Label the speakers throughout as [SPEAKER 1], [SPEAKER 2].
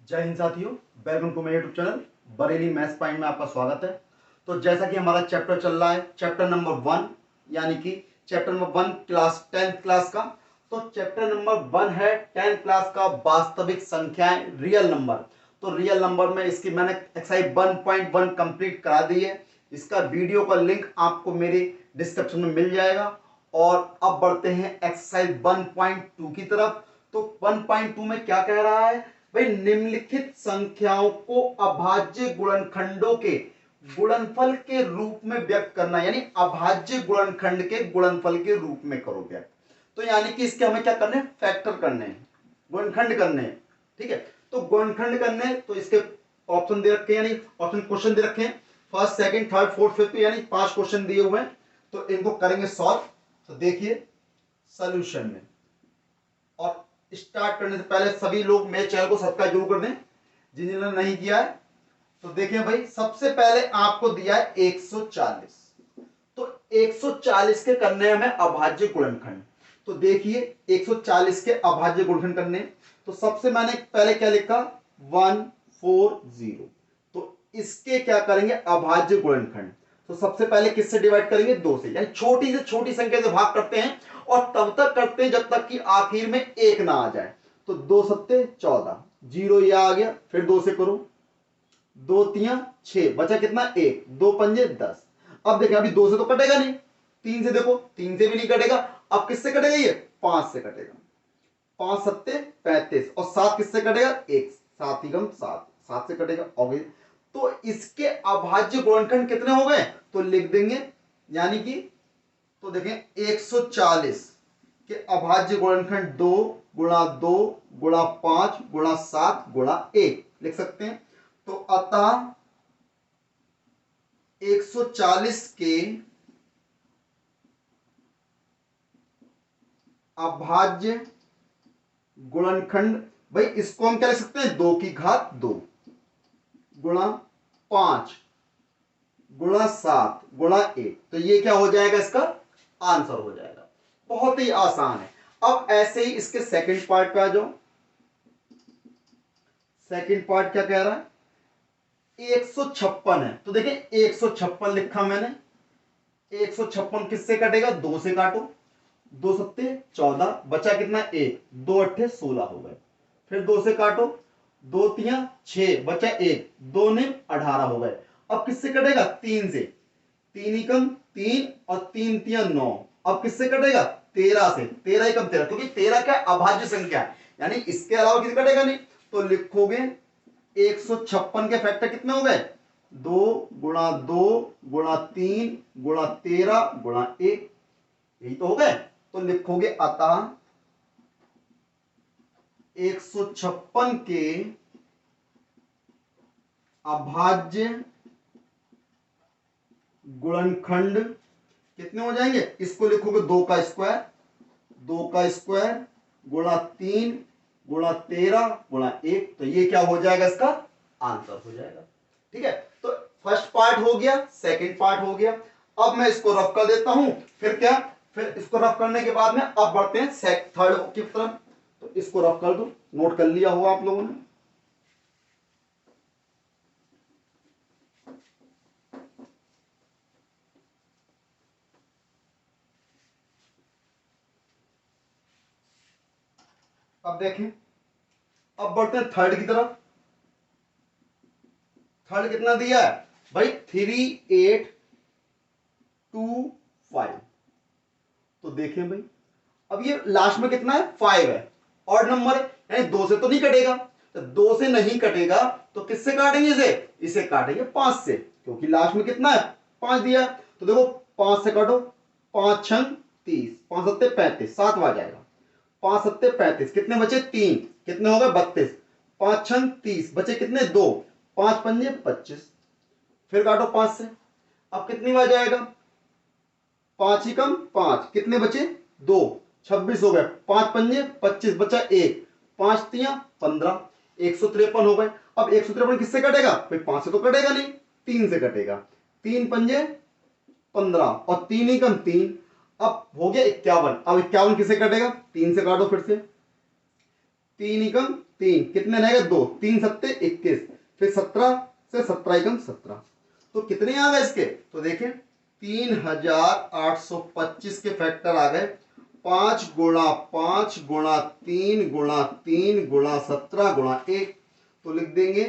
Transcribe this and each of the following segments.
[SPEAKER 1] जय हिंद साथियों, welcome to my YouTube channel Bareilly maths point में आपका स्वागत है। तो जैसा कि हमारा चैप्टर चल रहा है, चैप्टर नंबर 1 यानी कि chapter number 1 class 10th class का। तो चैप्टर नंबर 1 है 10th क्लास का वास्तविक संख्याएं, रियल नंबर। तो रियल नंबर में इसकी मैंने एक्सरसाइज 1.1 कंप्लीट करा दी है। इसका वीडियो का लिंक आपको मेरे डिस्क्रिप्शन में मिल जाएगा। और अब बढ़ते हैं एक्सरसाइज 1.2 की तरफ। तो 1.2 में क्या कह रहा है भाई, निम्नलिखित संख्याओं को अभाज्य गुणनखंडों के गुणनफल के रूप में व्यक्त करना, यानी अभाज्य गुणनखंड के गुणनफल के रूप में करो व्यक्त। तो यानी कि इसके हमें क्या करने हैं, फैक्टर करने हैं, गुणनखंड करने हैं। ठीक है, तो गुणनखंड करने हैं, तो इसके ऑप्शन दे रखे हैं, यानी ऑप्शन क्वेश्चन दे रखे हैं। First, second, third, fourth, fifth, यानी 5 क्वेश्चन दिए हुए हैं। तो इनको करेंगे सॉल्व। तो देखिए सॉल्यूशन में, और स्टार्ट करने से पहले सभी लोग मेरे चैनल को सब्सक्राइब जरूर कर दें जिन्होंने नहीं किया है। तो देखिए भाई, सबसे पहले आपको दिया है 140। तो 140 के करने हमें अभाज्य गुणनखंड। तो देखिए 140 के अभाज्य गुणनखंड करने, तो सबसे मैंने पहले क्या लिखा, 140। तो इसके क्या करेंगे, अभाज्य गुणनखंड। तो सबसे पहले किससे डिवाइड करेंगे, 2 से, यानी छोटी से छोटी संख्या से भाग करते हैं और तब तक करते हैं जब तक कि आखिर में 1 ना आ जाए। तो 2 सत्ते 14, 0 यह आ गया, फिर 2 से करो, 2 तिया 6, बचा कितना, 1, 2 पंजे 10। अब देखें, अभी 2 से तो कटेगा नहीं, 3 से देखो, 3 से भी नहीं कटेगा। अब किससे कटेगा, ये 5 से कटेगा, 5 सत्ते 35, और 7 किससे कटेगा, 1, 7 एकम 7, 7 से कटेगा। और तो इसके अभाज्य गुणनखंड कितने हो गए, तो लिख देंगे, यानी कि तो देखें 140 के अभाज्य गुणनखंड 2 गुणा 2 गुणा 5 गुणा 7 गुणा 1 लिख सकते हैं। तो अतः 140 के अभाज्य गुणनखंड, भाई इसको हम क्या लिख सकते हैं, 2 की घात 2 गुणा 5 गुणा 7 गुणा 1। तो ये क्या हो जाएगा, इसका आंसर हो जाएगा। बहुत ही आसान है। अब ऐसे ही इसके सेकंड पार्ट पे आ जाओ। सेकंड पार्ट क्या कह रहा है, 156 है। तो देखिए 156 लिखा मैंने, 156 किससे कटेगा, 2 से काटो, 2 सत्ते 14, बचा कितना, 1, 2 अट्ठे 16 हो गए। फिर 2 से काटो, 2 तिया 6, बचा 1, 2 ने 18 हो गए। अब किससे कटेगा, 3 से, 3 एकम 3 और 3 तिया 9। अब किससे कटेगा, 13 से, 13 एकम 13, क्योंकि 13 क्या अभाज्य संख्या है, यानी इसके अलावा किसी कटेगा नहीं। तो लिखोगे 156 के फैक्टर कितने हो गए, 2 गुणा 2 गुणा 3 गुणा 13 गुणा 1, यही तो हो गए। तो लिखोगे अतः 156 के अभाज्य गुणनखंड कितने हो जाएंगे, इसको लिखोगे 2 का स्क्वायर, 2 का स्क्वायर गुणा 3 गुणा 13 गुणा 1। तो ये क्या हो जाएगा, इसका आंसर हो जाएगा। ठीक है, तो फर्स्ट पार्ट हो गया, सेकंड पार्ट हो गया। अब मैं इसको रफ कर देता हूं, फिर क्या, फिर इसको रफ करने के बाद में अब बढ़ते हैं थर्ड की तरफ। तो इसको रफ कर दो, नोट कर लिया होगा आप लोगों ने। अब देखें, अब बढ़ते हैं थर्ड की तरफ। थर्ड कितना दिया है भाई, 3825। तो देखें भाई, अब ये लास्ट में कितना है, 5 है, ऑड नंबर है, यानी 2 से तो नहीं कटेगा। तो 2 से नहीं कटेगा तो किससे काटेंगे, इसे इसे काटेंगे 5 से, क्योंकि लास्ट में कितना है, 5 दिया। तो देखो 5 से काटो, 5 छंग 30, 5 सत्ते 35, 7 आ जाएगा, 5 सत्ते 35, कितने बचे, 3, कितने हो गए 32, 5 छंग 30, बचे कितने, 2, 5 पंजे 25। फिर काटो 5 से, अब कितनी बार जाएगा, 5 ही कम 5, कितने बचे, 2, 26 हो गए, 5 पंजे 25, बचा 1, 5 तिया 15, 153 हो गए। अब 153 किससे कटेगा, भाई 5 से तो कटेगा नहीं, 3 से कटेगा, 3 पंजे 15 और 3 ही कम 3। अब हो गया 51। अब 51 किससे कटेगा, 3 से काटो फिर से, 3 एकम 3, कितने रहेगा 2, 3 सत्ते 21, फिर 17 से 17 एकम 17, तो कितने आ गए इसके, तो देखें 3825 के फैक्टर आ गए, 5 गुणा 5 गुणा 3 गुणा 3 गुणा 17 गुणा 1, तो लिख देंगे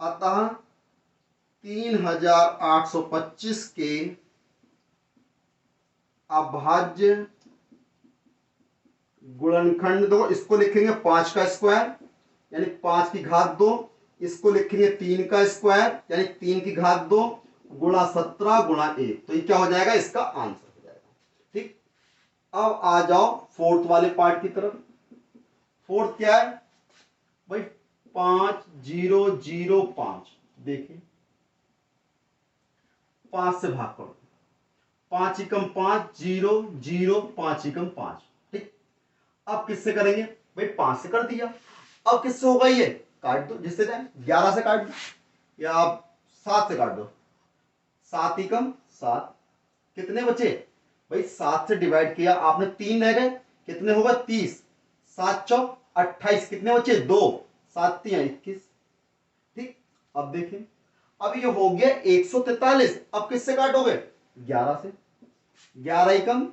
[SPEAKER 1] अतः 3825 के अभाज्य गुणनखंड, दो इसको लिखेंगे 5 का स्क्वायर यानी 5 की घात 2, इसको लिखेंगे 3 का स्क्वायर यानी 3 की घात 2 गुणा 17 गुणा 1, तो ये क्या हो जाएगा, इसका आंसर हो जाएगा। ठीक, अब आ जाओ फोर्थ वाले पार्ट की तरफ। फोर्थ क्या है भाई, 5005, देखिए 5 से भाग करो, 5 एकम 5, 0 0 5 एकम 5। ठीक, अब किससे करेंगे भाई, 5 से कर दिया, अब किससे होगा, ये काट दो जिससे जाए, 11 से काट दो या आप 7 से काट दो, 7 एकम 7, कितने बचे भाई, 7 से डिवाइड किया आपने 3 रह गए, कितने होगा 30, 7 चौक 28, कितने बचे 2, 7 3 21। ठीक, अब देखें, अब ये हो गया 143, अब किससे काटोगे 11 से, 11 एकम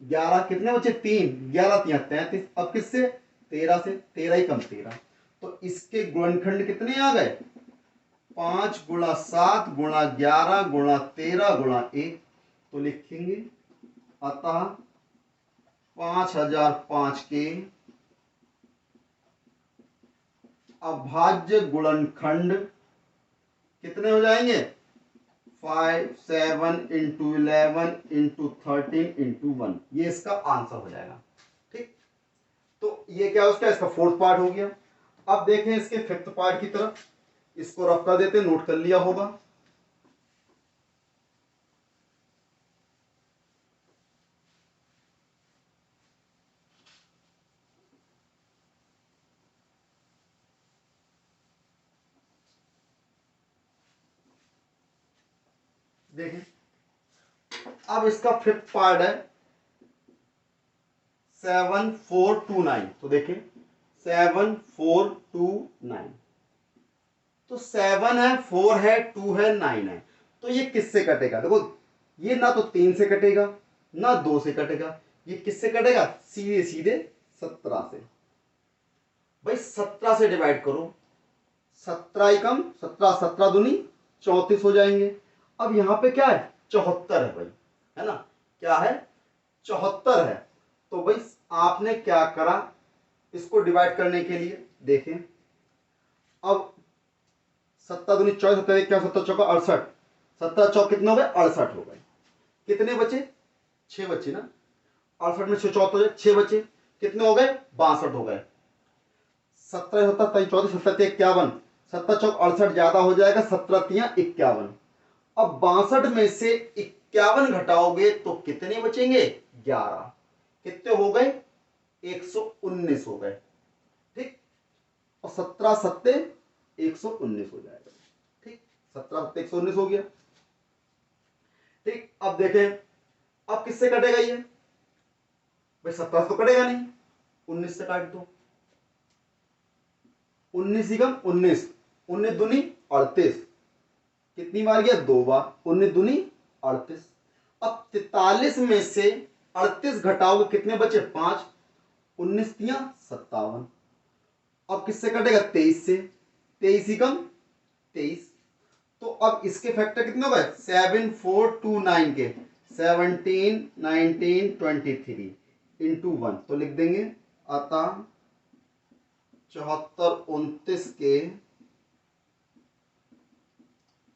[SPEAKER 1] 11, कितने बचे 3, 11 3 33, अब किससे 13 से, 13 एकम 13, तो इसके गुणनखंड कितने आ गए, 5 गुणा 7 गुणा 11 गुणा 13 गुणा 1, तो लिखेंगे अतः 5005 के अभाज्य गुणनखंड कितने हो जाएंगे, 5 7 इंटू 11 इंटू 13 इंटू 1, ये इसका आंसर हो जाएगा। ठीक, तो ये क्या उसका, इसका फोर्थ पार्ट हो गया। अब देखें इसके फिफ्थ पार्ट की तरफ, इसको रफ कर देते, नोट कर लिया होगा। देखें, अब इसका फिफ्थ पार्ट है 7429, तो देखें 7429, तो 7 है 4 है 2 है 9 है, तो ये किससे कटेगा, देखो ये ना तो 3 से कटेगा ना 2 से कटेगा, ये किससे कटेगा, सीधे सीधे 17 से। भाई 17 से डिवाइड करो, 17 एकम 17, 17 दूनी 34 हो जाएंगे। अब यहां पे क्या है 74 है भाई, है ना, क्या है 74 है, तो भाई आपने क्या करा, इसको डिवाइड करने के लिए देखें, अब 17 दूनी 24, 17 क्या 17 चौका 68, 17 चौक कितने हो गए 68 हो गए, कितने बचे 6 बचे ना, 68 में 6 चौथ हो जाए, 6 बचे, कितने हो गए 62 हो गए, 17 17 34 17 51, 17 चौक 68 ज्यादा हो जाएगा, 17 3 51, अब 62 में से 51 घटाओगे तो कितने बचेंगे 11, कितने हो गए 119 हो गए। ठीक, और 17 सत्ते 119 हो जाएगा। ठीक, 17 सत्ते 119 हो गया। ठीक, अब देखें, अब किससे कटेगा ये भाई, 17 तो कटेगा नहीं, 19 से काट दो, 19 एकम 19, 19 दूनी 38, कितनी बार गया 2 बार, 19 दूनी 38, अब 43 में से 38 घटाओगे कितने बचे 5, 19 तिया 57, अब किससे कटेगा 23 से, 23 एकम 23, तो अब इसके फैक्टर कितने हो गए 7429 के 17 19 23 इंटू 1, तो लिख देंगे अतः 74 29 के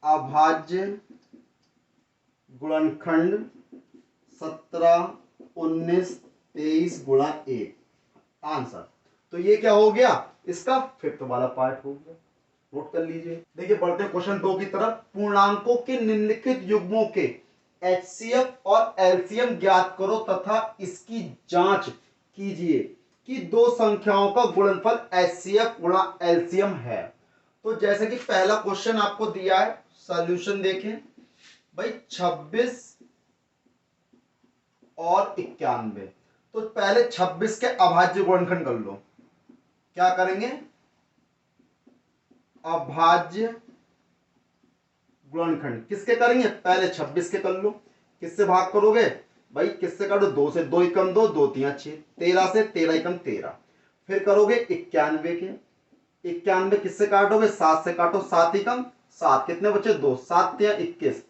[SPEAKER 1] अभाज्य गुणनखंड 17 19 23 गुणा 1, आंसर। तो ये क्या हो गया, इसका फिफ्थ वाला पार्ट हो गया, नोट कर लीजिए। देखिए बढ़ते हैं क्वेश्चन 2 की तरफ। पूर्णांकों के निम्नलिखित युग्मों के एचसीएफ और एलसीएम ज्ञात करो तथा इसकी जांच कीजिए कि दो संख्याओं का गुणनफल एचसीएफ गुणा एलसीएम है। तो जैसे कि पहला क्वेश्चन आपको दिया है, सॉल्यूशन देखें भाई 26 और 91, तो पहले 26 के अभाज्य गुणनखंड कर लो, क्या करेंगे, अभाज्य गुणनखंड किसके करेंगे, पहले 26 के कर लो। किससे भाग करोगे भाई, किससे काटो, 2 से, 2 एकम 2, 2 तिया 6, 13 से, 13 एकम 13। फिर करोगे 91 के, 91 किससे काटोगे, 7 से काटो, 7 एकम 7, कितने बचे 2, 7 तिया 21,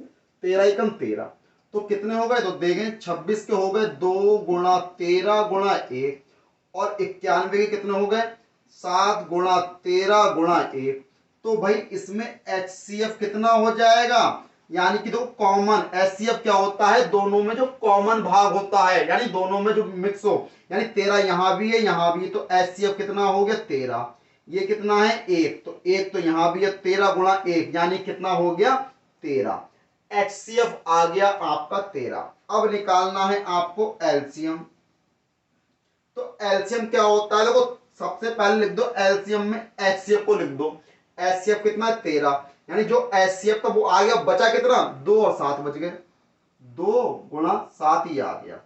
[SPEAKER 1] 13 एकम 13। तो कितने हो गए, तो देखें 26 के हो गए 2 गुणा 13 गुणा 1, और 91 के कितने हो गए 7 गुणा 13 गुणा 1। तो भाई इसमें HCF कितना हो जाएगा, यानी कि देखो कॉमन HCF क्या होता है, दोनों में जो कॉमन भाग होता है, यानी दोनों में जो मिक्स हो, यानी 13 यहां भी है यहां भी है, तो HCF कितना हो गया 13। ये कितना है 1, तो 1 तो यहां भी है, 13 गुणा 1 यानी कितना हो गया 13। HCF आ गया आपका 13। अब निकालना है आपको LCM। तो LCM क्या होता है, देखो सबसे पहले लिख दो LCM में HCF को लिख दो। HCF कितना है 13, यानी जो HCF का वो आ गया, बचा कितना 2 और 7 बच गए, 2 गुणा 7 ही आ गया।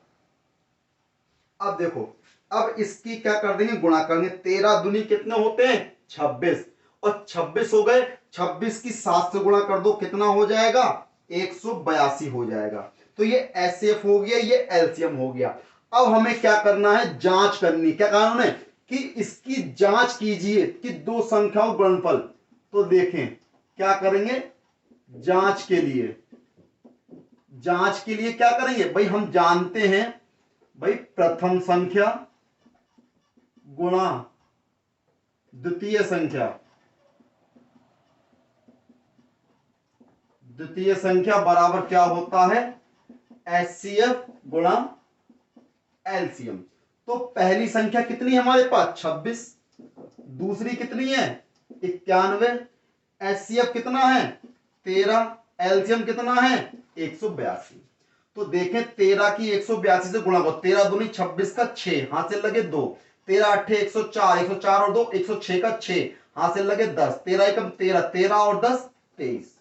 [SPEAKER 1] अब देखो, अब इसकी क्या कर देंगे, गुणा करेंगे, 13 दुनी कितने होते हैं 26, और 26 हो गए, 26 की 7 से गुणा कर दो, कितना हो जाएगा 182 हो जाएगा। तो ये HCF हो गया, ये LCM हो गया। अब हमें क्या करना है, जांच करनी, क्या कहा उन्होंने कि इसकी जांच कीजिए कि दो संख्याओं गुणनफल। तो देखें क्या करेंगे, जांच के लिए, जांच के लिए क्या करेंगे भाई, हम जानते हैं भाई प्रथम संख्या गुणा द्वितीय संख्या, द्वितीय संख्या बराबर क्या होता है HCF गुणा LCM। तो पहली संख्या कितनी है हमारे पास 26, दूसरी कितनी है 91, HCF कितना है 13, LCM कितना है 182। तो देखें 13 की 182 से गुणा करो, 13 दूनी 26 का 6, हाथ से लगे 2, 13 अट्ठे 104, 104 और 2 106 का 6, हाथ से लगे 10, 13 एकम 13, 13 और 10 23।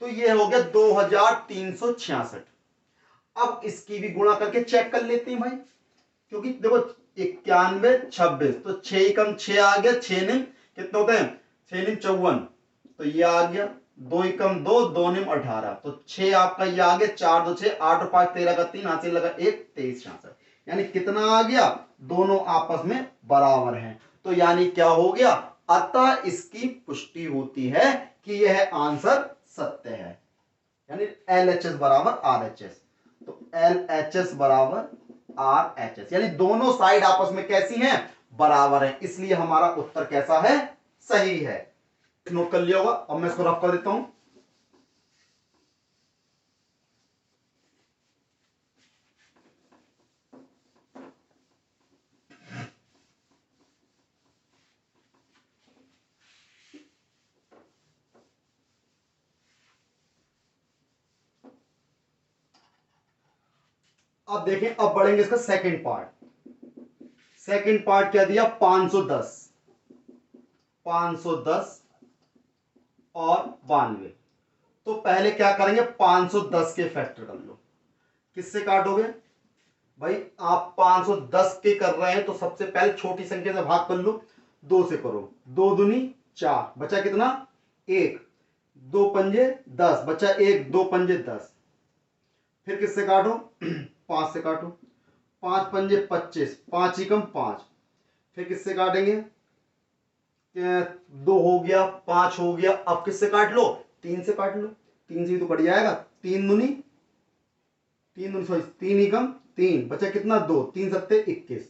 [SPEAKER 1] तो ये हो गया 2366। अब इसकी भी गुणा करके चेक कर लेते हैं भाई, क्योंकि देखो 91 26, तो 6 एकम 6 आ गया, 6 निम कितने होते हैं 6 निम 54, तो ये आ गया, 2 एकम 2, 2 निम 18, तो 6 आपका ये आ गया, 4 2 6, 8 और 5 13 का 3, हाथ से लगा 1 23 66, यानी कितना आ गया, दोनों आपस में बराबर हैं। तो यानी क्या हो गया, अतः इसकी पुष्टि होती है कि यह आंसर सत्य है, यानी LHS बराबर RHS। तो LHS बराबर RHS, यानी दोनों साइड आपस में कैसी हैं, बराबर है, इसलिए हमारा उत्तर कैसा है, सही है। नोट कर लिया होगा, अब मैं इसको रफ कर देता हूं। अब देखें, अब बढ़ेंगे इसका सेकंड पार्ट। सेकंड पार्ट क्या दिया 510, 510 और 92। तो पहले क्या करेंगे, 510 के फैक्टर कर लो। किससे काटोगे भाई, आप 510 के कर रहे हैं तो सबसे पहले छोटी संख्या से भाग कर लो, 2 से करो, 2 दूनी 4, बचा कितना 1, 2 पंजे 10, बचा 1, 2 पंजे 10। फिर किससे काटो 5 से काटो, 5 पंजे 25, 5 एकम 5। फिर किससे काटेंगे, 2 हो गया, 5 हो गया, अब किससे काट लो 3 से काट लो, 3 से भी तो कट जाएगा, 3 दूनी 3 दूनी सॉरी 3 एकम 3, बचा कितना 2, 3 सत्ते 21,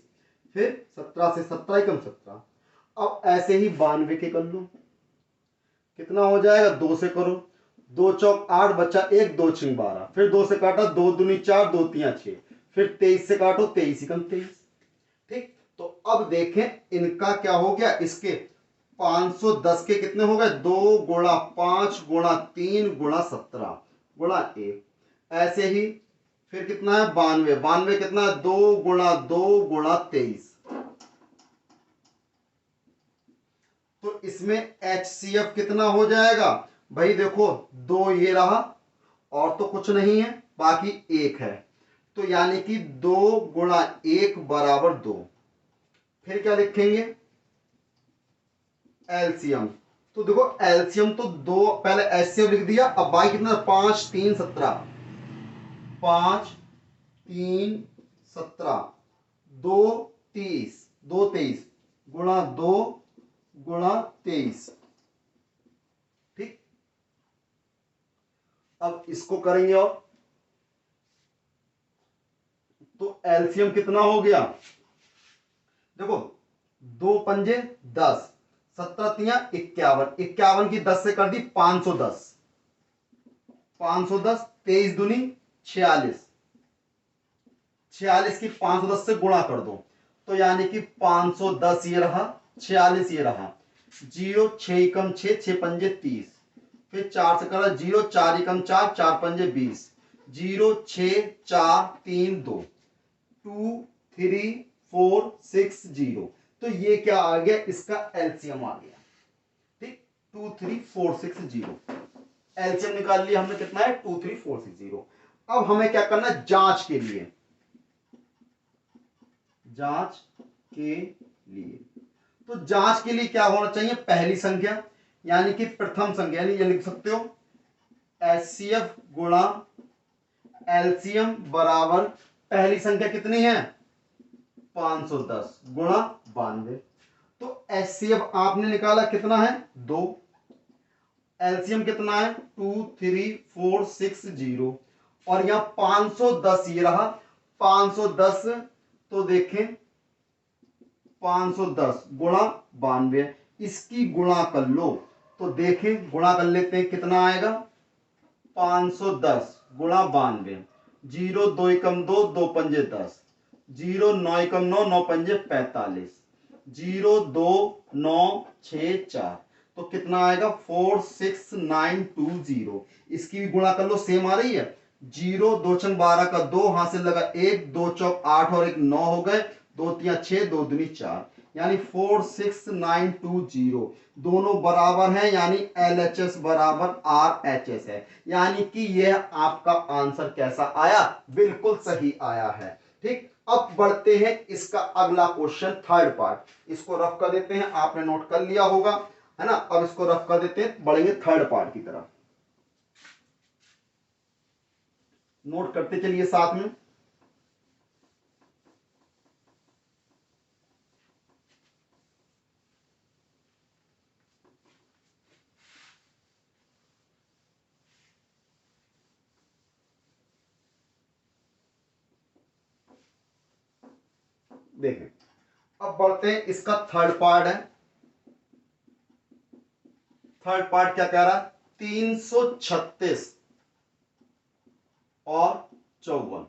[SPEAKER 1] फिर 17 से 17 एकम 17। अब ऐसे ही 92 के कर लो, कितना हो जाएगा 2 से करो, 2 चौक 8, बचा 1, 2 छिंग 12, फिर 2 से काटा, 2 दूनी 4, 2 तिया 6, फिर 23 से काटो, 23 एकम 23। ठीक, तो अब देखें इनका क्या हो गया, इसके 510 के कितने हो गए, 2 गुणा 5 गुणा 3 गुणा 17 गुणा 1। ऐसे ही फिर कितना है 92, 92 कितना है 2 गुणा 2 गुणा 23। तो इसमें HCF कितना हो जाएगा भाई, देखो 2 ये रहा और तो कुछ नहीं है, बाकी 1 है, तो यानी कि 2 गुणा 1 बराबर 2। फिर क्या लिखेंगे, एलसीएम। तो देखो एलसीएम तो दो, पहले एचसीएफ लिख दिया, अब बाई कितना, 5 3 17, 5 3 17, 2 30, 2 23 गुणा 2 गुणा 23। ठीक, अब इसको करेंगे और तो एलसीएम कितना हो गया, देखो 2 पंजे 10, 17 तिया 51, 51 की 10 से कर दी 510, 510, 23 दूनी 46, 46 की 510 से गुणा कर दो, तो यानी कि 510 ये रहा, 46 ये रहा, 0 6 एकम 6, 6 पंजे 30, फिर 4 से करा 0, 4 एकम 4, 4 पंजे 20, 0 6 4 3 2, 2 3 4 6 0। तो ये क्या आ गया, इसका एलसीएम आ गया। ठीक, 2 3 4 6 0 एलसीएम निकाल लिया हमने, कितना है 2 3 4 6 0। अब हमें क्या करना है, जांच के लिए, जांच के लिए, तो जांच के लिए क्या होना चाहिए, पहली संख्या यानी कि प्रथम संख्या, यानी ये लिख सकते हो एचसीएफ गुणा एलसीएम बराबर पहली संख्या कितनी है 510 गुणा 92। तो एचसीएफ आपने निकाला कितना है 2, एलसीएम कितना है 2 3 4 6 0, और यहां 510 ये रहा 510, तो देखें 510 गुणा 92, इसकी गुणा कर लो, तो देखें गुणा कर लेते हैं कितना आएगा 510 गुणा 92, 0 2 एकम 2, 2 पंजे 10, 0 9 एकम 9, 9 पंजे 45, 0 2 9 6 4, तो कितना आएगा 46920। इसकी भी गुणा कर लो, सेम आ रही है, 0 2 छंग 12 का 2, हाथ से लगा 1, 2 चौक 8 और 1 9 हो गए, 2 तिया 6, 2 दूनी 4, यानी 46920 दोनों बराबर हैं, यानी LHS बराबर RHS है, यानी कि यह आपका आंसर कैसा आया, बिल्कुल सही आया है। ठीक, अब बढ़ते हैं इसका अगला क्वेश्चन, थर्ड पार्ट, इसको रफ कर देते हैं, आपने नोट कर लिया होगा है ना। अब इसको रफ कर देते हैं, बढ़ेंगे थर्ड पार्ट की तरफ, नोट करते चलिए साथ में। देखें, अब बढ़ते हैं, इसका थर्ड पार्ट है, थर्ड पार्ट क्या कह रहा है 336 और 54,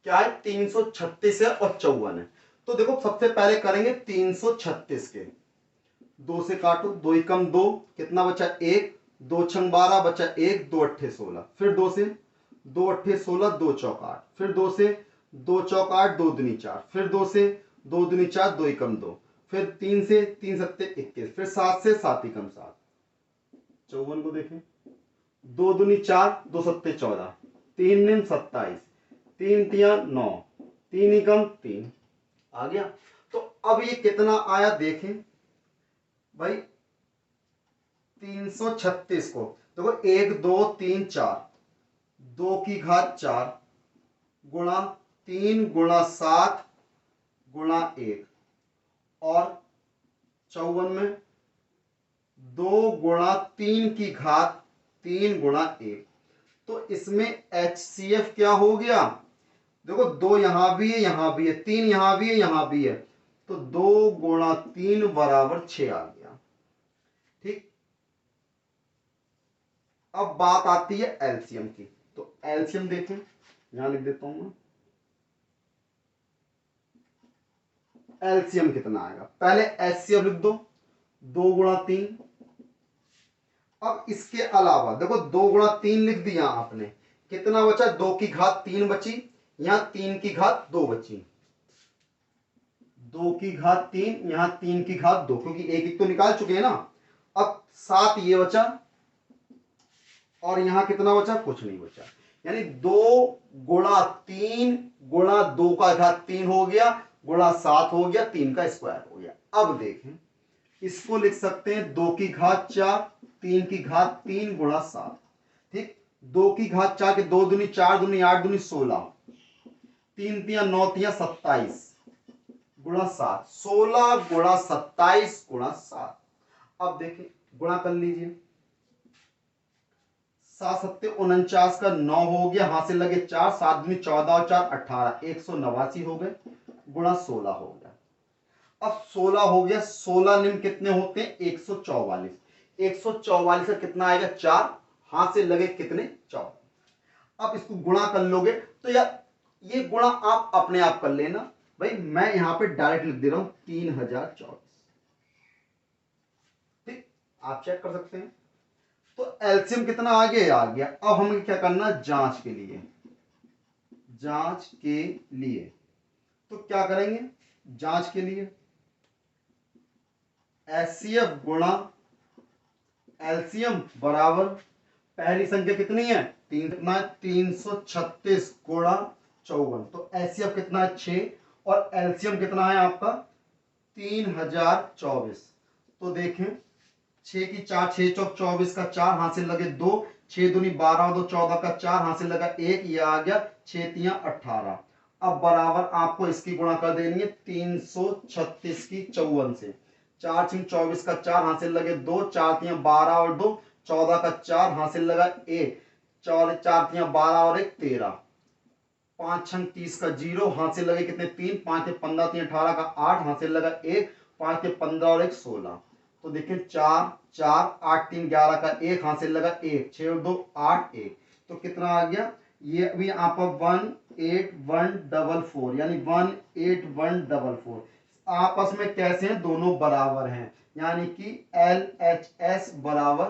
[SPEAKER 1] क्या है 336 है और 54 है। तो देखो सबसे पहले करेंगे 336 के, 2 से काटो, 2 एकम 2, कितना बचा 1, 2 छंग 12 बचा 1, 2 अट्ठे 16, फिर 2 से 2 अट्ठे 16, 2 चौक 8, फिर 2 से 2 चौक 8, 2 दूनी 4, फिर 2 से 2 दूनी 4, 2 एकम 2, फिर 3 से 3 सत्ते 21, फिर 7 से 7 एकम 7, 54 को देखें, 2 दूनी 4, 2 सत्ते 14, 3 निम 27, 3 तिया 9, 3 एकम 3 आ गया। तो अब ये कितना आया देखें भाई, 336 को देखो 1 2 3 4, 2 की घात 4 गुणा 3 गुणा 7 गुणा 1, और 54 में 2 गुणा 3 की घात 3 गुणा 1, तो इसमें HCF क्या हो गया, देखो 2 यहां भी है, यहां भी है, 3 यहां भी है, यहां भी है, तो 2 गुणा 3 बराबर 6 आ गया। ठीक, अब बात आती है एलसीएम की, तो एलसीएम देखें, यहां लिख देता हूं मैं, एलसीएम कितना आएगा, पहले एचसीएफ लिख दो, 2 गुणा 3, अब इसके अलावा देखो 2 गुणा 3 लिख दिया आपने, कितना बचा 2 की घात 3 बची, यहां 3 की घात 2 बची, 2 की घात 3, यहां 3 की घात 2, क्योंकि एक एक तो निकाल चुके हैं ना। अब 7 ये बचा, और यहां कितना बचा, कुछ नहीं बचा, यानी 2 गुणा 3 गुणा 2 का घात 3 हो गया, गुणा 7 हो गया, 3 का स्क्वायर हो गया। अब देखें इसको लिख सकते हैं 2 की घात 4, 3 की घात 3 गुणा 7। ठीक, 2 की घात 4 के 2 दूनी 4 दूनी 8 दूनी 16, 3 तिया 9 तिया 27 गुणा 7, 16 गुणा 27 गुणा 7। अब देखिए गुणा कर लीजिए, 7 सत्ते 49 का 9 हो गया, हाथ से लगे 4, 7 दूनी 14 और 4 18, 189 हो गए, गुणा 16 हो गया। अब 16 हो गया, 16 निम्न कितने होते हैं 144, 144 का कितना आएगा 4, हाथ से लगे कितने 14। अब इसको गुणा कर लोगे तो यार ये गुणा आप अपने आप कर लेना भाई, मैं यहां पे डायरेक्ट लिख दे रहा हूं 3024। ठीक, आप चेक कर सकते हैं। तो एलसीएम कितना आगे आ गया। अब हमें क्या करना, जांच के लिए, जांच के लिए तो क्या करेंगे, जांच के लिए एचसीएफ गुणा एलसीएम बराबर पहली संख्या कितनी है 3, कितना 336 गुणा 54, तो एचसीएफ कितना है 6 और एलसीएम कितना है आपका 3024। तो देखें 6 की 4, 6 चौक 24 का 4, हाथ से लगे 2, 6 दूनी 12 और 2 14 का 4, हाथ से लगा 1, ये आ गया 6 तिया 18। अब बराबर आपको इसकी गुणा कर देनी है 336 की 54 से, 4 छिंग 24 का 4, हाथ से लगे 2, 4 तिया 12 और 2 14 का 4, हाथ से लगा 1, 4 तिया 12 और 1 13, 5 छंग 30 का 0, हाथ से लगे कितने 3, 5 के 15 3 18 का 8, हाथ से लगा 1, 5 के 15 और 1 16। तो देखिए 4 4 8 3 11 का 1, हाथ से लगा 1, 6 और 2 8 1, तो कितना आ गया ये अभी आप 18144 यानी 18144। आपस में कैसे हैं, दोनों बराबर हैं, यानी कि LHS बराबर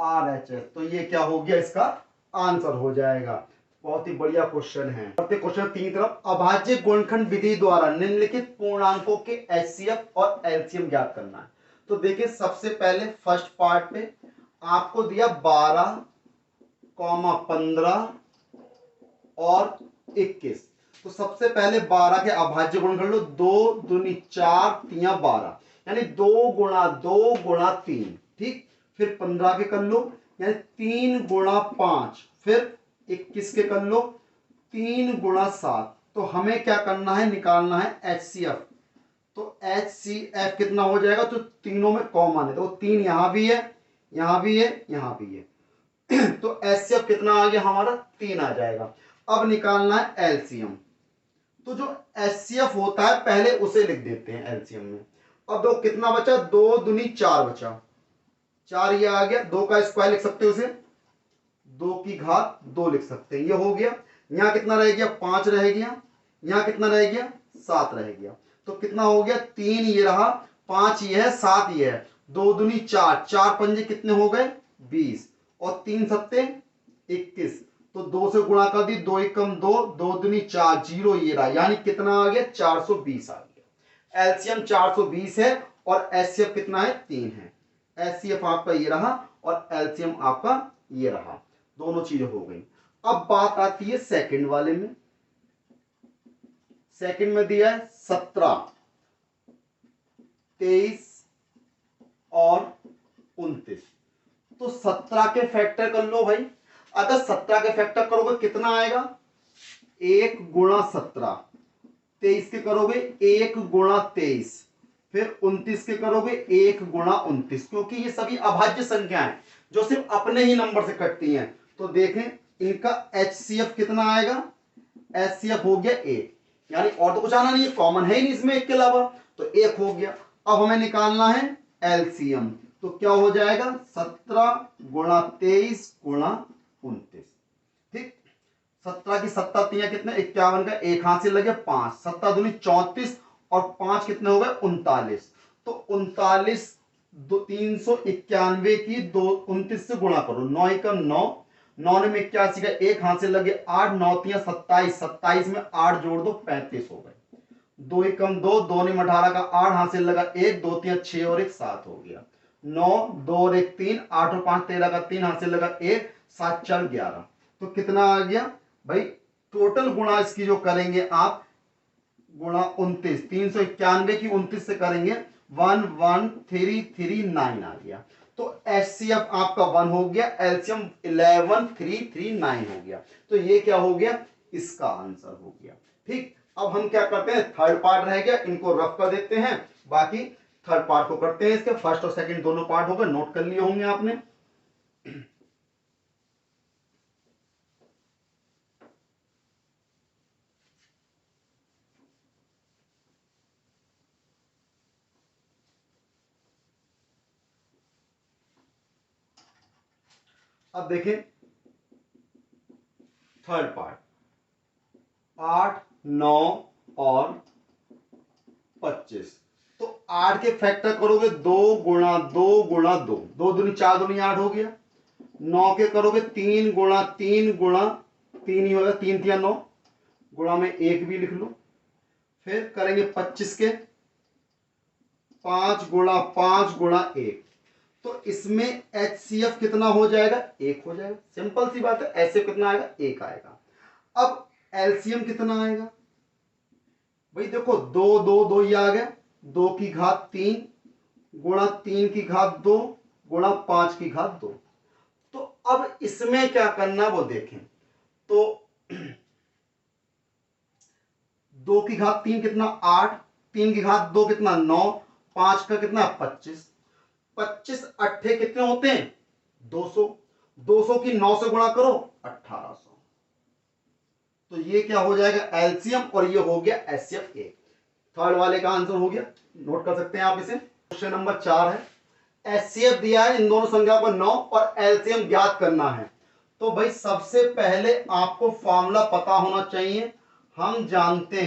[SPEAKER 1] RHS। तो ये क्या हो गया, इसका आंसर हो जाएगा। बहुत ही बढ़िया क्वेश्चन है। क्वेश्चन 3 तरफ, अभाज्य गुणनखंड विधि द्वारा निम्नलिखित पूर्णांकों के एचसीएफ और एलसीएम ज्ञात करना है। तो देखिए सबसे पहले फर्स्ट पार्ट में आपको दिया 12, 15 और 21। तो सबसे पहले 12 के अभाज्य गुणनखंड लो, 2 दूनी 4 तिया 12 यानी 2 गुणा 2 गुणा 3। ठीक, फिर 15 के कर लो यानी 3 गुणा 5, फिर 21 के कर लो 3 गुणा 7। तो हमें क्या करना है, निकालना है एचसीएफ। तो एचसीएफ कितना हो जाएगा, तो तीनों में कॉमन है, तो 3 यहां भी है, यहां भी है, यहां भी है। तो एचसीएफ कितना आ गया हमारा 3 आ जाएगा। अब निकालना है एलसीएम। तो जो एचसीएफ होता है पहले उसे लिख देते हैं एलसीएम में। अब दो कितना बचा, 2 दूनी 4 बचा, 4 ये आ गया, 2 का स्क्वायर लिख सकते हो उसे, 2 की घात 2 लिख सकते हैं, ये हो गया। यहां कितना रह गया 5 रह गया, यहां कितना रह गया 7 रह गया। तो कितना हो गया 3 ये रहा, 5 ये है, 7 ये है, 2 दूनी 4, 4 पंजे कितने हो गए 20 और 3 सत्ते 21। तो 2 से गुणा कर दी, 2 एकम 2, 2 दूनी 4, 0 ये रहा, यानी कितना आ गया 420 आ गया। एलसीएम 420 है और एचसीएफ कितना है 3 है। एचसीएफ आपका ये रहा और एलसीएम आपका ये रहा, दोनों चीजें हो गई। अब बात आती है सेकंड वाले में। सेकंड में दिया है 17, 23 और 29। तो 17 के फैक्टर कर लो भाई। अगर 17 के फैक्टर करोगे कितना आएगा 1 गुणा 17, 23 के करोगे 1 गुणा 23, फिर 29 के करोगे 1 गुणा 29, क्योंकि ये सभी अभाज्य संख्या हैं जो सिर्फ अपने ही नंबर से कटती हैं। तो देखें इनका एचसीएफ कितना आएगा, एचसीएफ हो गया 1, यानी और तो कुछ आना नहीं है, कॉमन है ही नहीं इसमें 1 के अलावा, तो 1 हो गया। अब हमें निकालना है एलसीएम, तो क्या हो जाएगा 17 गुणा 23 गुणा 29। ठीक, 17 की 7 तिया कितने 51 का, एक हाथ से लगे 5, 7 दूनी 34 और 5 कितने हो गए 39। तो 39 391 की 29 से गुणा करो, 9 एकम 9, 9 में 81 का, एक हाथ से लगे 8, 9 तिया 27, 27 में 8 जोड़ दो 35 हो गए, 2 एकम 2, 2 ने 18 का 8, हाथ से लगा 1, 2 तिया 6 और 1 7 हो गया, 9 2 और 1 3, 8 और 5 13 का 3, हाथ से लगा 1, 7 4 11। तो कितना आ गया भाई, टोटल गुणा इसकी जो करेंगे आप गुणा 29, 391 की 29 से करेंगे 11339 आ गया। तो एचसीएफ आपका 1 हो गया, एलसीएम 11339 हो गया। तो ये क्या हो गया, इसका आंसर हो गया। ठीक, अब हम क्या करते हैं, थर्ड पार्ट रह गया, इनको रफ कर देते हैं, बाकी थर्ड पार्ट को करते हैं। इसके फर्स्ट और सेकंड दोनों पार्ट हो गए, नोट कर लिए होंगे आपने। अब देखें थर्ड पार्ट, 8, 9 और 25। तो 8 के फैक्टर करोगे 2 गुणा 2 गुणा 2, 2 दूनी 4 दूनी 8 हो गया। 9 के करोगे 3 गुणा 3 गुणा 3 ही होगा, 3 3 9 गुणा में 1 भी लिख लो। फिर करेंगे 25 के 5 गुणा 5 गुणा 1। तो इसमें एचसीएफ कितना हो जाएगा, 1 हो जाएगा। सिंपल सी बात है, एचसीएफ कितना आएगा, 1 आएगा। अब एलसीएम कितना आएगा भाई, देखो 2 2 2 ही आ गया, 2 की घात 3 गुणा 3 की घात 2 गुणा 5 की घात 2। तो अब इसमें क्या करना वो देखें। तो 2 की घात 3 कितना 8, 3 की घात 2 कितना 9, 5 का कितना 25, 25 अट्ठे कितने होते हैं 200, 200 की 9 से गुणा करो 1800। तो ये क्या हो जाएगा एलसीएम, और ये हो गया एचसीएफ 1। थर्ड वाले का आंसर हो गया, नोट कर सकते हैं आप इसे। क्वेश्चन नंबर 4 है, एचसीएफ दिया है, इन दोनों संख्या को 9 और एलसीएम ज्ञात करना है। तो भाई सबसे पहले आपको फॉर्मूला पता होना चाहिए। हम जानते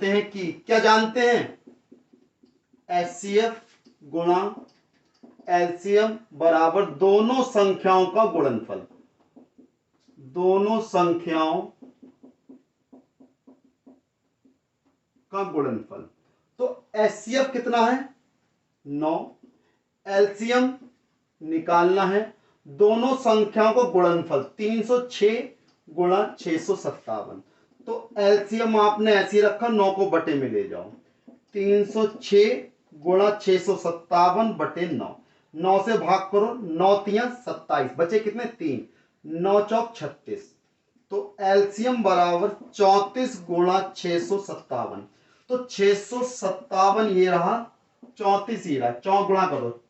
[SPEAKER 1] हैं कि क्या जानते हैं, एचसीएफ गुणा एलसीएम बराबर दोनों संख्याओं का गुणनफल, दोनों संख्याओं का गुणनफल। तो एचसीएफ कितना है 9, एलसीएम निकालना है, दोनों संख्याओं को गुणनफल 306 गुणा 657। तो एलसीएम आपने ऐसे रखा, 9 को बटे में ले जाओ, 306 गुणा 657 बटे 9, 9 से भाग करो, 9 तिया 27, बचे कितने 3, 9 चौक 36। तो एलसीएम बराबर 34 गुणा 657। तो 657 ये रहा, 34 ये रहा, 4 गुणा करो,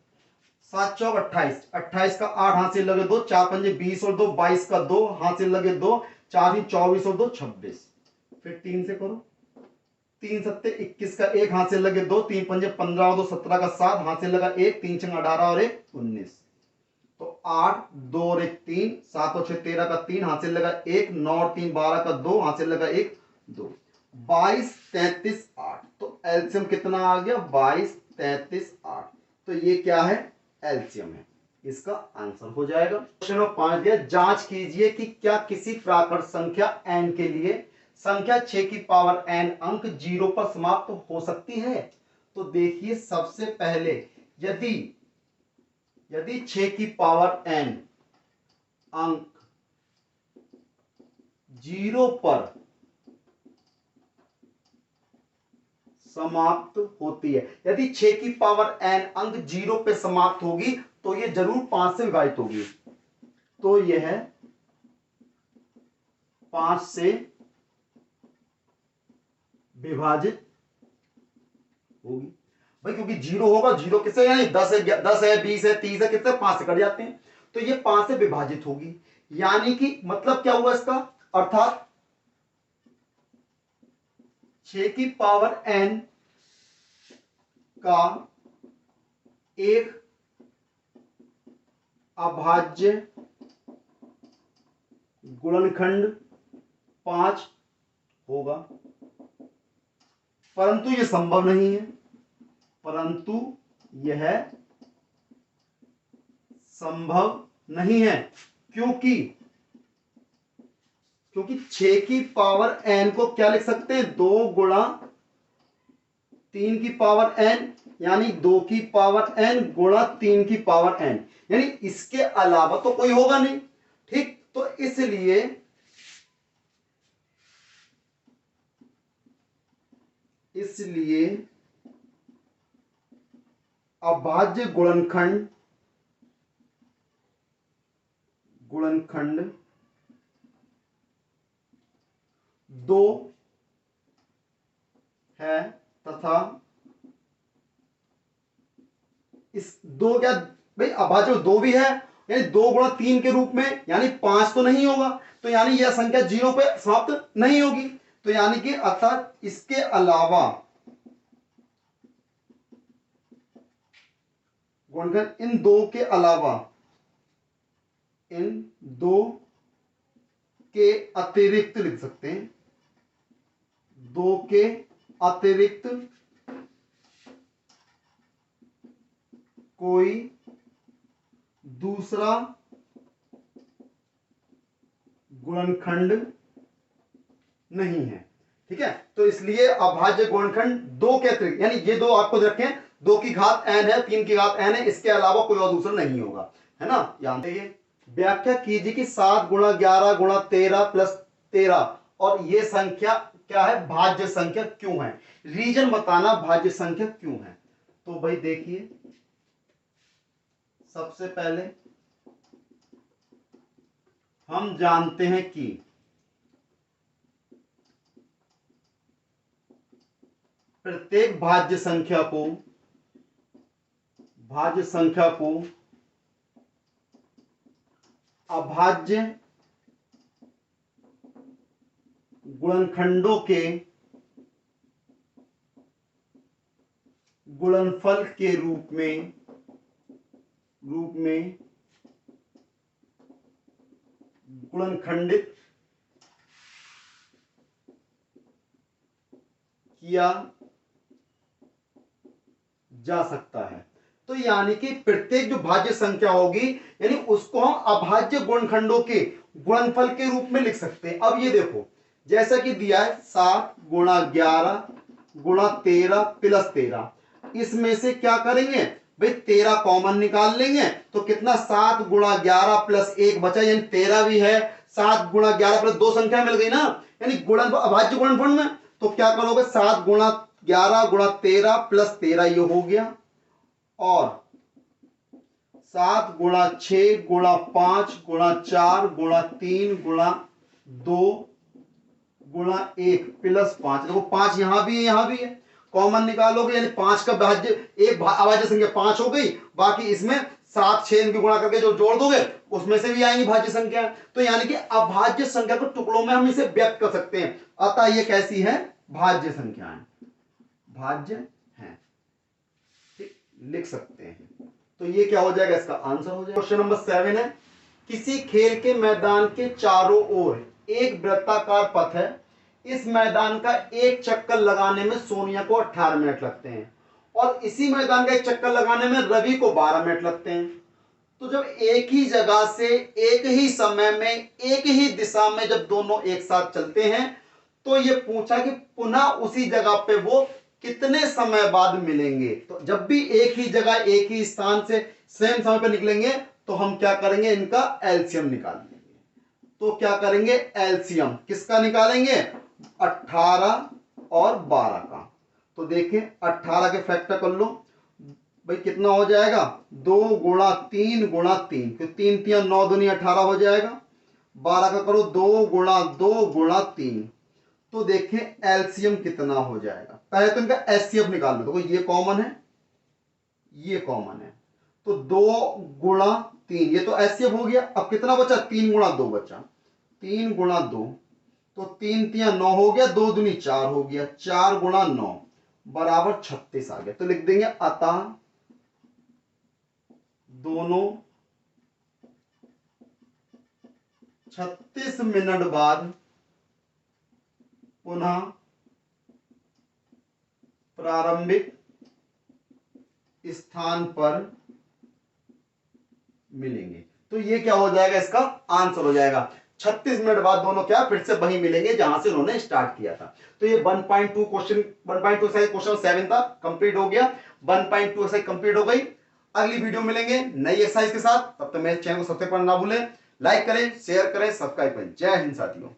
[SPEAKER 1] 7 चौक 28, 28 का 8 हाथ से लगे 2, 4 पंजे 20 और 2 22 का 2 हाथ से लगे 2, 4 ही 24 और 2 26। फिर 3 से करो, 3 सत्ते 21 का 1 हाथ से लगे 2, 3 पंजे 15 और 2 17 का 7 हाथ से लगा 1, 3 छंग 18 और 1 19। तो 8 2 और 1 3, 7 और 6 13 का 3 हाथ से लगा 1, 9 और 3 12 का 2 हाथ से लगा 1 2, 22 33 8। तो एलसीएम कितना आ गया 22 33 8। तो ये क्या है एलसीएम है, इसका आंसर हो जाएगा। क्वेश्चन नंबर 5 दिया, जांच कीजिए कि क्या किसी प्राकृत संख्या n के लिए संख्या 6 की पावर n अंक 0 पर समाप्त हो सकती है। तो देखिए सबसे पहले यदि 6 की पावर n अंक 0 पर समाप्त होती है, यदि 6 की पावर n अंक 0 पे समाप्त होगी तो ये जरूर 5 से विभाजित होगी। तो यह 5 से विभाजित होगी भाई, क्योंकि 0 होगा, 0 किससे यानी 10 है 20 है 30 है, कितने 5 से कट जाते हैं। तो ये 5 से विभाजित होगी, यानी कि मतलब क्या हुआ इसका, अर्थात 6 की पावर n का एक अभाज्य गुणनखंड 5 होगा, परंतु यह संभव नहीं है, परंतु यह संभव नहीं है। क्योंकि 6 की पावर n को क्या लिख सकते हैं, 2 गुणा 3 की पावर n, यानी 2 की पावर n गुणा 3 की पावर n, यानी इसके अलावा तो कोई होगा नहीं। ठीक, तो इसलिए इसलिए अभाज्य गुणनखंड 2 है तथा इस 2 क्या भाई, अभाज्य 2 भी है, यानी 2 गुणा 3 के रूप में, यानी 5 तो नहीं होगा, तो यानी यह संख्या 0 पे समाप्त नहीं होगी। तो यानी कि अतः इसके अलावा गुणनखंड इन 2 के अलावा, इन 2 के अतिरिक्त लिख सकते हैं, 2 के अतिरिक्त कोई दूसरा गुणनखंड नहीं है। ठीक है, तो इसलिए अभाज्य गुणनखंड 2 के अतिरिक्त, यानी ये 2 आपको रखें, 2 की घात n है, 3 की घात n है, इसके अलावा कोई और दूसरा नहीं होगा, है ना। याद रखिए, व्याख्या कीजिए कि 7 गुणा 11 गुणा 13 प्लस 13 और ये संख्या क्या है, भाज्य संख्या क्यों है। रीजन बताना भाज्य संख्या क्यों है। तो भाई देखिए, सबसे पहले हम जानते हैं कि प्रत्येक भाज्य संख्या को अभाज्य गुणनखंडों के गुणनफल के रूप में गुणनखंडित किया जा सकता है। तो यानी कि प्रत्येक जो भाज्य संख्या होगी, यानी उसको हम अभाज्य गुणनखंडों के गुणनफल के रूप में लिख सकते हैं। अब ये देखो, जैसा कि दिया है 7 गुणा 11 गुणा 13 प्लस 13, इसमें से क्या करेंगे भाई, 13 कॉमन निकाल लेंगे, तो कितना 7 गुणा 11 प्लस 1 बचा, यानी 13 भी है, 7 गुणा 11 प्लस 2 संख्या मिल गई ना, यानी गुणन अभाज्य गुणनफल में। तो क्या करोगे, 7 गुणा 11 गुणा 13 प्लस 13 ये हो गया, और 7 गुणा 6 गुणा 5 गुणा 4 गुणा 3 गुणा 2 गुणा 1 प्लस 5, देखो 5 यहां भी है, यहां भी है, कॉमन निकालोगे, यानी 5 का भाज्य, एक अभाज्य संख्या 5 हो गई, बाकी इसमें 7 6 की गुणा करके जो जोड़ दोगे उसमें से भी आएंगी भाज्य संख्या। तो यानी कि अभाज्य संख्या को टुकड़ों में हम इसे व्यक्त कर सकते हैं, अतः ये कैसी है, भाज्य संख्याएं, भाज्य है, ठीक, लिख सकते हैं। तो ये क्या हो जाएगा, इसका आंसर हो जाएगा। क्वेश्चन नंबर 7 है, किसी खेल के मैदान के चारों ओर एक वृत्ताकार पथ है, इस मैदान का एक चक्कर लगाने में सोनिया को 18 मिनट लगते हैं और इसी मैदान का एक चक्कर लगाने में रवि को 12 मिनट लगते हैं। तो जब एक ही जगह से एक ही समय में एक ही दिशा में जब दोनों एक साथ चलते हैं, तो ये पूछा कि पुनः उसी जगह पे वो कितने समय बाद मिलेंगे। तो जब भी एक ही जगह एक ही स्थान से सेम समय पर निकलेंगे, तो हम क्या करेंगे, इनका एलसीएम निकाल लेंगे। तो क्या करेंगे, एलसीएम किसका निकालेंगे, 18 और 12 का। तो देखिए 18 के फैक्टर कर लो भाई, कितना हो जाएगा, 2 गुणा 3 गुणा 3, तो 3 3 9 दूनी 18 हो जाएगा। 12 का करो 2 गुणा 2 गुणा 3, तो देखिए एलसीएम कितना हो जाएगा। पहले तो इनका एचसीएफ निकाल लो, तो ये कॉमन है, ये कॉमन है, तो 2 गुणा 3, ये तो एचसीएफ हो गया। अब कितना बचा, 3 गुणा 2 बचा, 3 गुणा 2, तो 3 3 9 हो गया, 2 दूनी 4 हो गया, 4 गुणा 9 बराबर 36 आ गया। तो लिख देंगे अतः दोनों 36 मिनट बाद पुनः प्रारंभिक स्थान पर मिलेंगे। तो ये क्या हो जाएगा, इसका आंसर हो जाएगा 36 मिनट बाद दोनों क्या फिर से वहीं मिलेंगे जहां से उन्होंने स्टार्ट किया था। तो ये 1.2 क्वेश्चन, 1.2 क्वेश्चन 7 था, कंप्लीट हो गया। 1.2 एक्सरसाइज कंप्लीट हो गई। अगली वीडियो मिलेंगे नई एक्सरसाइज के साथ, तब तक मेरे चैनल को सब्सक्राइब करना ना भूलें, लाइक करें, शेयर करें, सब्सक्राइब करें। जय हिंद साथियों।